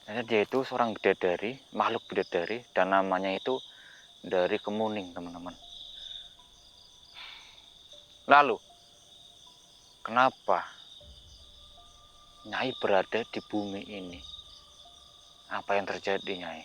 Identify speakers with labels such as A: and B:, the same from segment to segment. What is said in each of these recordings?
A: Ternyata dia itu seorang bidadari, makhluk bidadari, dan namanya itu dari Kemuning, teman-teman. Lalu, kenapa Nyai berada di bumi ini? Apa yang terjadi, Nyai?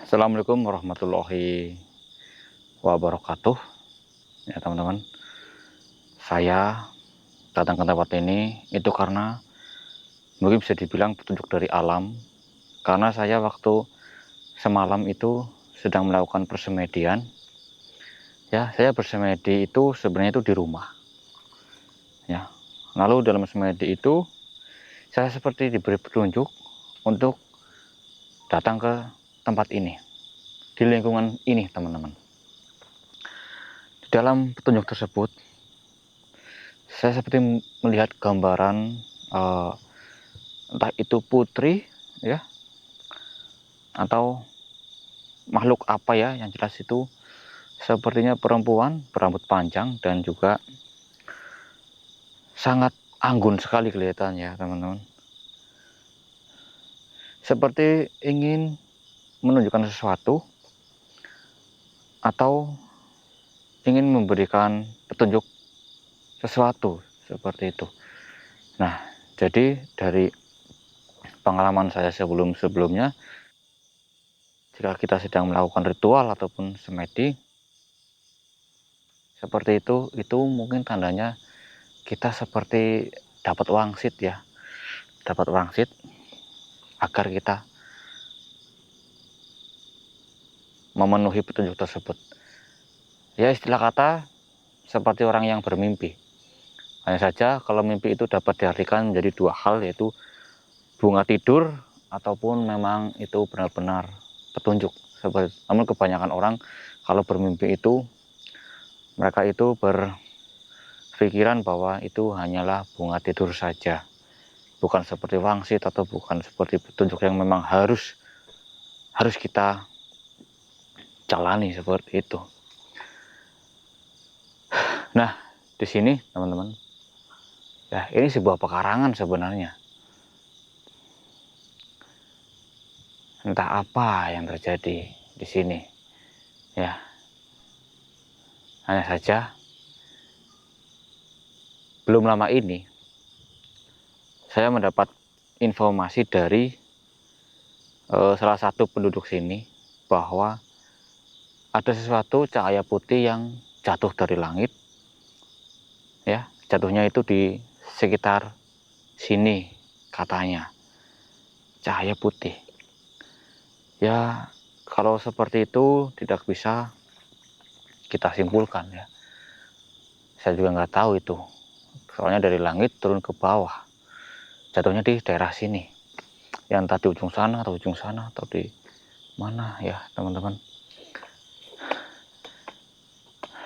A: Assalamualaikum warahmatullahi wabarakatuh. Ya, teman-teman. Saya datang ke tempat ini itu karena mungkin bisa dibilang petunjuk dari alam. Karena saya waktu semalam itu sedang melakukan persemedian. Ya, saya bersemedi itu sebenarnya itu di rumah. Ya. Lalu dalam semedi itu saya seperti diberi petunjuk untuk datang ke tempat ini, di lingkungan ini, teman-teman. Di dalam petunjuk tersebut saya seperti melihat gambaran entah itu putri ya atau makhluk apa ya, yang jelas itu sepertinya perempuan berambut panjang dan juga sangat anggun sekali kelihatannya, teman-teman. Seperti ingin menunjukkan sesuatu atau ingin memberikan petunjuk sesuatu seperti itu. Nah, jadi dari pengalaman saya sebelumnya, jika kita sedang melakukan ritual ataupun semedi seperti itu mungkin tandanya kita seperti dapat wangsit ya, dapat wangsit agar kita memenuhi petunjuk tersebut. Ya, istilah kata seperti orang yang bermimpi. Hanya saja kalau mimpi itu dapat diartikan menjadi dua hal, yaitu bunga tidur ataupun memang itu benar-benar petunjuk. Namun kebanyakan orang kalau bermimpi itu mereka itu berpikiran bahwa itu hanyalah bunga tidur saja, bukan seperti wangsit atau bukan seperti petunjuk yang memang harus kita jalani seperti itu. Nah, di sini teman-teman, ya ini sebuah pekarangan sebenarnya. Entah apa yang terjadi di sini. Ya, hanya saja belum lama ini saya mendapat informasi dari salah satu penduduk sini bahwa ada sesuatu cahaya putih yang jatuh dari langit. Ya, jatuhnya itu di sekitar sini katanya. Cahaya putih. Ya, kalau seperti itu tidak bisa kita simpulkan ya. Saya juga nggak tahu itu. Soalnya dari langit turun ke bawah. Jatuhnya di daerah sini. Yang tadi ujung sana atau di mana ya, teman-teman.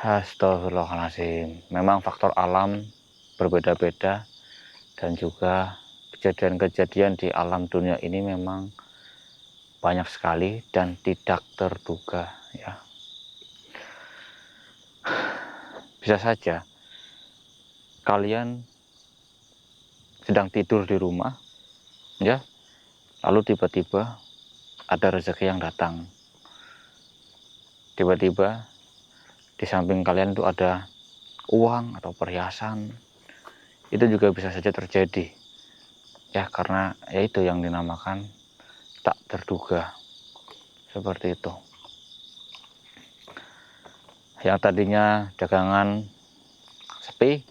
A: Astagfirullahaladzim. Memang faktor alam berbeda-beda dan juga kejadian-kejadian di alam dunia ini memang banyak sekali dan tidak terduga ya. Bisa saja kalian sedang tidur di rumah ya, lalu tiba-tiba ada rezeki yang datang. Tiba-tiba di samping kalian itu ada uang atau perhiasan. Itu juga bisa saja terjadi ya, karena ya itu yang dinamakan tak terduga seperti itu. Yang tadinya dagangan sepi,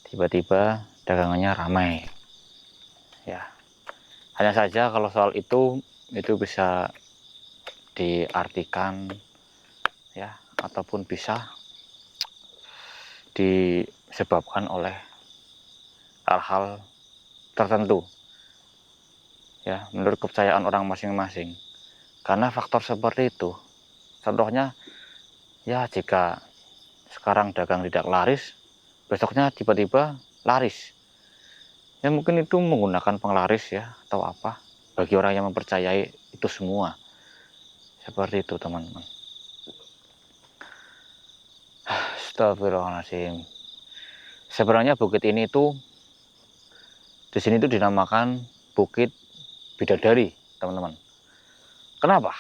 A: tiba-tiba dagangannya ramai ya. Hanya saja kalau soal itu bisa diartikan ya, ataupun bisa disebabkan oleh hal-hal tertentu ya, menurut kepercayaan orang masing-masing. Karena faktor seperti itu, contohnya ya, jika sekarang dagang tidak laris, besoknya tiba-tiba laris. Ya mungkin itu menggunakan penglaris ya atau apa, bagi orang yang mempercayai itu semua. Seperti itu, teman-teman. Astagfirullahaladzim. Sebenarnya bukit ini itu Di sini itu dinamakan Bukit Bidadari, teman-teman. Kenapa?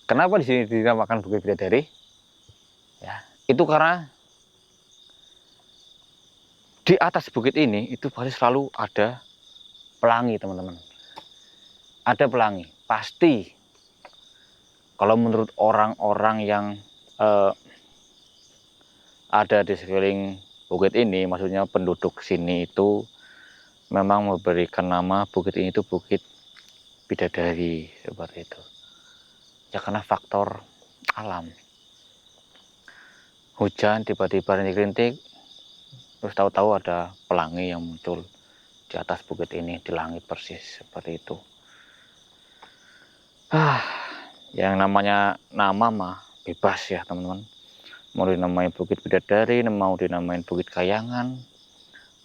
A: Kenapa di sini dinamakan Bukit Bidadari? Ya, itu karena di atas bukit ini itu pasti selalu ada pelangi, teman-teman. Ada pelangi, pasti. Kalau menurut orang-orang yang eh, ada di sekeliling bukit ini, maksudnya penduduk sini itu memang memberikan nama bukit ini itu Bukit Bidadari, seperti itu. Ya karena faktor alam. Hujan tiba-tiba rintik-rintik, terus tahu-tahu ada pelangi yang muncul di atas bukit ini, di langit persis, seperti itu. Yang namanya nama mah bebas ya, teman-teman. Mau dinamain Bukit Bidadari, mau dinamain Bukit Kayangan,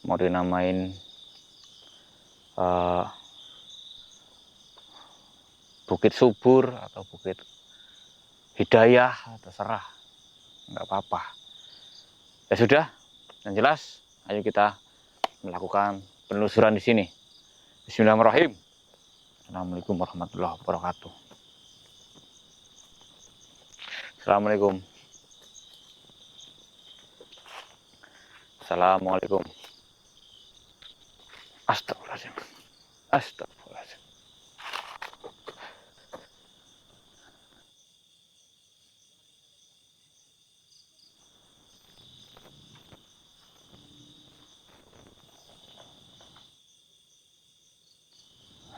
A: mau dinamain uh, Bukit Subur atau Bukit Hidayah, terserah, nggak apa-apa. Ya sudah, yang jelas, ayo kita melakukan penelusuran di sini. Bismillahirrahmanirrahim. Assalamualaikum warahmatullahi wabarakatuh. Assalamualaikum. Assalamualaikum. Astagfirullahaladzim. Astagfirullahaladzim.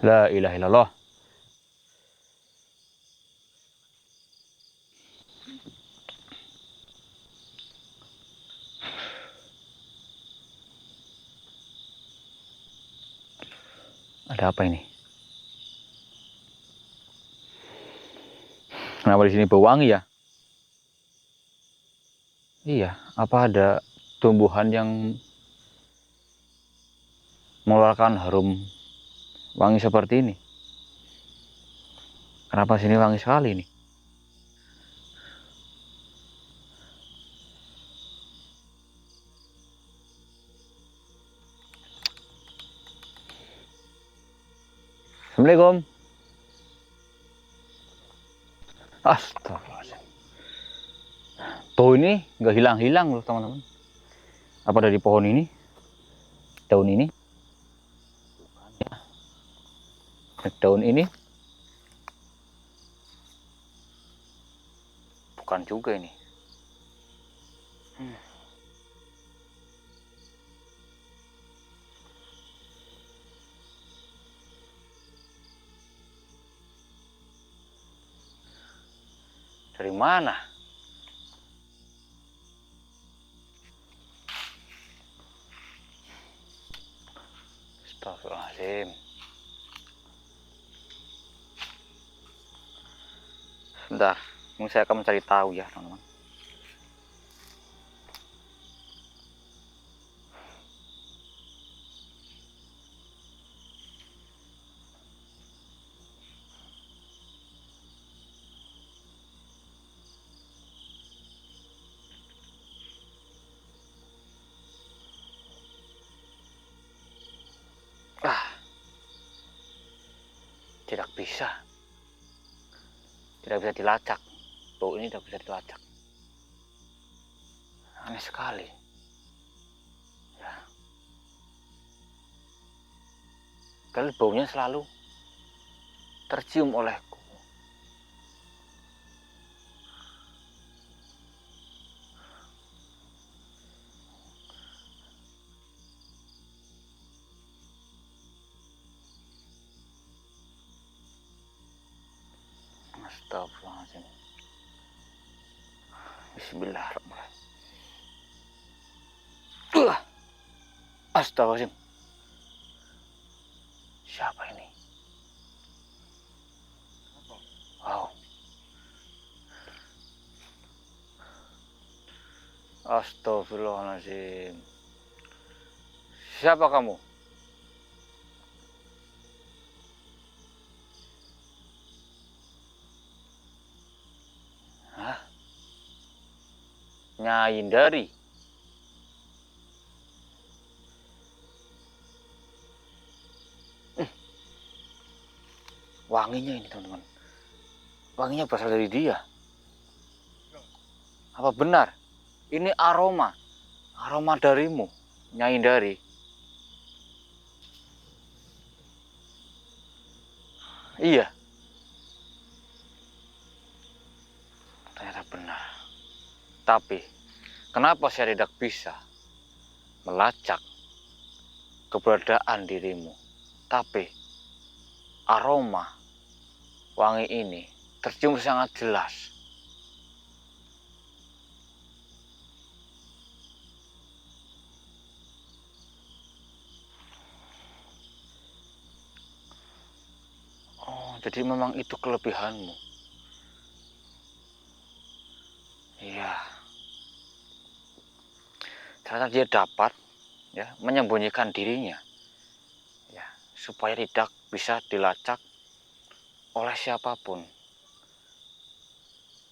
A: La ilaha illallah. Ada apa ini? Kenapa di sini bau wangi ya? Iya, apa ada tumbuhan yang mengeluarkan harum wangi seperti ini? Kenapa sini wangi sekali ini? Assalamualaikum. Astagfirullahaladzim. Bau ini nggak hilang-hilang loh, teman-teman. Apa dari pohon ini? Daun ini? Daun ini? Bukan juga ini. Dari mana? Astagfirullahaladzim. Sebentar, ini saya akan mencari tahu ya, teman-teman. Tidak bisa. Tidak bisa dilacak. Bau ini tidak bisa dilacak. Aneh sekali. Ya. Kali baunya selalu tercium olehku. Astagfirullahaladzim. Bismillahirrahmanirrahim. Astagfirullahaladzim. Siapa ini? Wow. Astagfirullahaladzim. Siapa kamu? Hah? Nyai Hindari. Wanginya ini teman-teman, wanginya berasal dari dia. Apa benar ini aroma darimu, Nyai Hindari? Iya, ternyata benar. Tapi kenapa saya tidak bisa melacak keberadaan dirimu? Tapi aroma wangi ini tercium sangat jelas. Oh, jadi memang itu kelebihanmu. Iya. Ternyata dia dapat ya menyembunyikan dirinya. Ya, supaya tidak bisa dilacak oleh siapapun.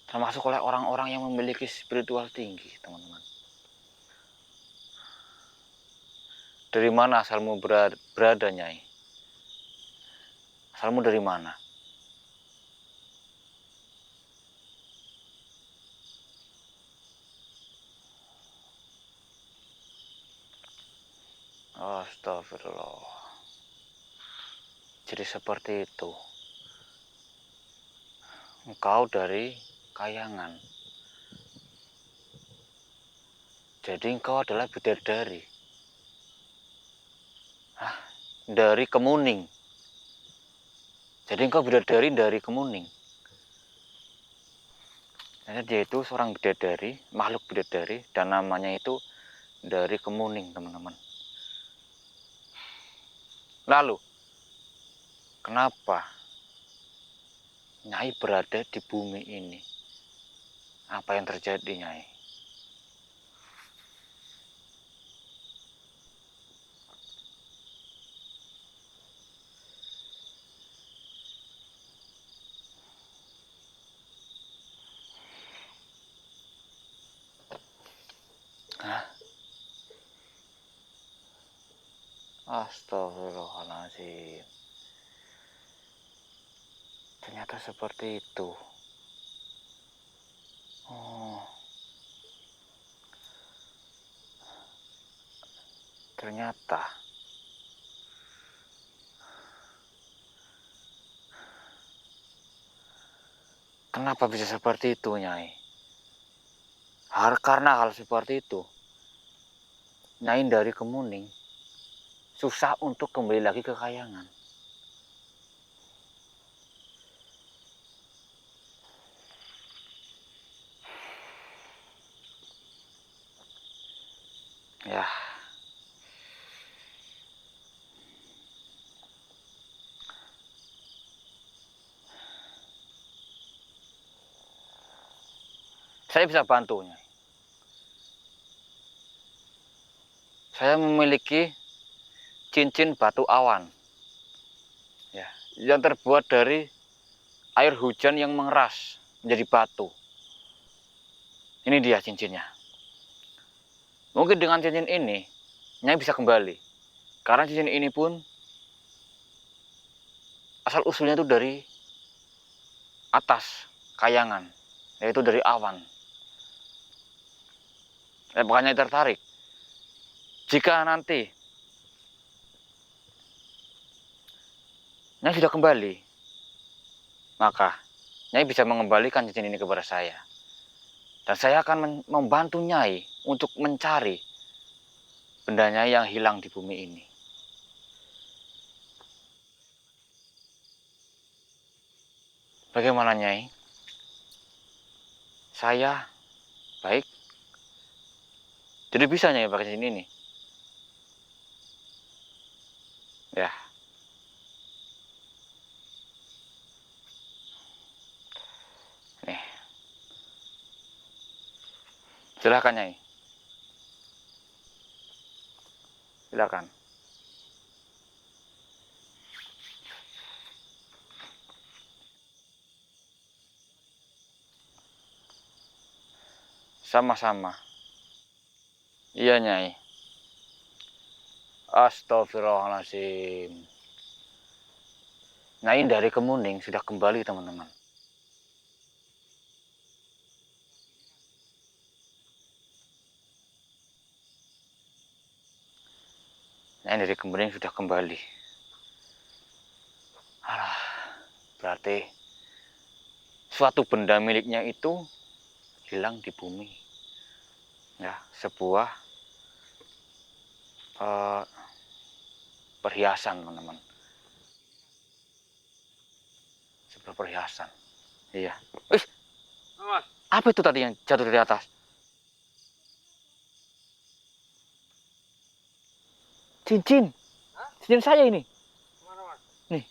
A: Termasuk oleh orang-orang yang memiliki spiritual tinggi, teman-teman. Dari mana asalmu berada, Nyai? Asalmu dari mana? Astagfirullah. Jadi seperti itu. Engkau dari Kayangan. Jadi engkau adalah bidadari. Hah? Dari Kemuning. Jadi engkau bidadari dari Kemuning. Jadi dia itu seorang bidadari, makhluk bidadari, dan namanya itu dari Kemuning, teman-teman. Lalu, kenapa Nyai berada di bumi ini? Apa yang terjadi, Nyai? Hah? Astagfirullahaladzim. Ternyata seperti itu. Oh, ternyata. Kenapa bisa seperti itu, Nyai? Karena hal seperti itu, Nyai dari Kemuning susah untuk kembali lagi ke Kayangan. Ya, saya bisa bantunya. Saya memiliki cincin batu awan, ya, yang terbuat dari air hujan yang mengeras menjadi batu. Ini dia cincinnya. Mungkin dengan cincin ini, Nyai bisa kembali. Karena cincin ini pun asal usulnya itu dari atas Kayangan, yaitu dari awan. Makanya tertarik. Jika nanti Nyai sudah kembali, maka Nyai bisa mengembalikan cincin ini kepada saya. Dan saya akan membantu Nyai untuk mencari benda Nyai yang hilang di bumi ini. Bagaimana, Nyai? Saya baik. Jadi bisa Nyai pakai cincin ini? Ya. Nih. Silakan, Nyai. Silakan. Sama-sama. Iya, Nyai. Astagfirullahaladzim. Nyai dari Kemuning sudah kembali, teman-teman. Nyai dari Kemuning sudah kembali. Alah, berarti suatu benda miliknya itu hilang di bumi. Ya, sebuah perhiasan, teman-teman. Sebuah perhiasan. Iya. Wih, apa itu tadi yang jatuh dari atas? Cincin. Cincin saya ini. Nih.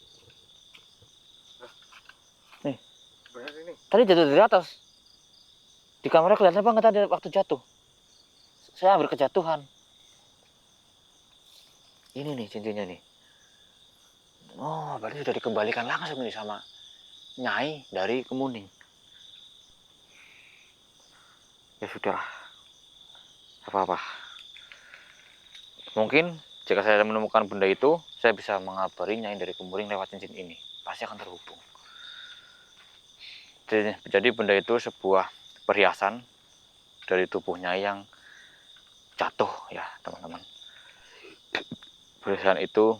A: Nih. Tadi jatuh dari atas. Di kamera kelihatan apa nggak tadi waktu jatuh? Saya hampir kejatuhan. Ini nih cincinnya nih. Oh, berarti sudah dikembalikan langsung nih sama Nyai dari Kemuning. Ya sudahlah. Apa-apa. Mungkin jika saya menemukan benda itu, saya bisa mengabari Nyai dari Kemuning lewat cincin ini. Pasti akan terhubung. Jadi benda itu sebuah perhiasan dari tubuhnya yang jatuh ya, teman-teman. Perhiasan itu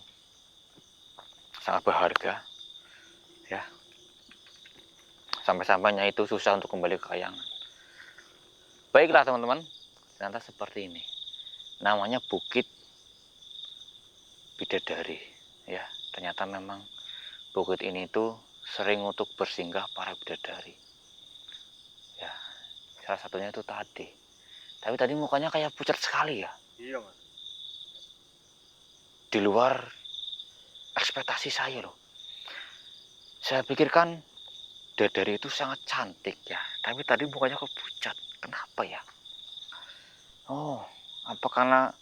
A: sangat berharga ya. Sampai-sampainya itu susah untuk kembali ke kayangan. Baiklah, teman-teman. Ternyata seperti ini. Namanya Bukit Bidadari ya. Ternyata memang bukit ini itu sering untuk bersinggah para bidadari ya. Salah satunya itu tadi. Tapi tadi mukanya kayak pucat sekali ya.
B: Iya, Mas.
A: Di luar ekspektasi saya loh. Saya pikirkan bidadari itu sangat cantik ya. Tapi tadi mukanya kok pucat. Kenapa ya? Oh, apa karena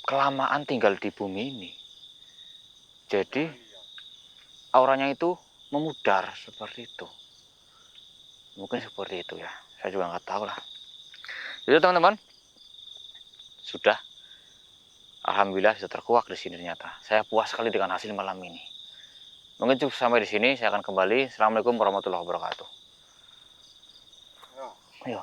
A: kelamaan tinggal di bumi ini? Jadi auranya itu memudar seperti itu. Mungkin seperti itu ya. Saya juga nggak tahu lah. Jadi teman-teman, sudah. Alhamdulillah sudah terkuak di sini ternyata. Saya puas sekali dengan hasil malam ini. Mungkin cukup sampai di sini. Saya akan kembali. Assalamualaikum warahmatullahi wabarakatuh. Ayo.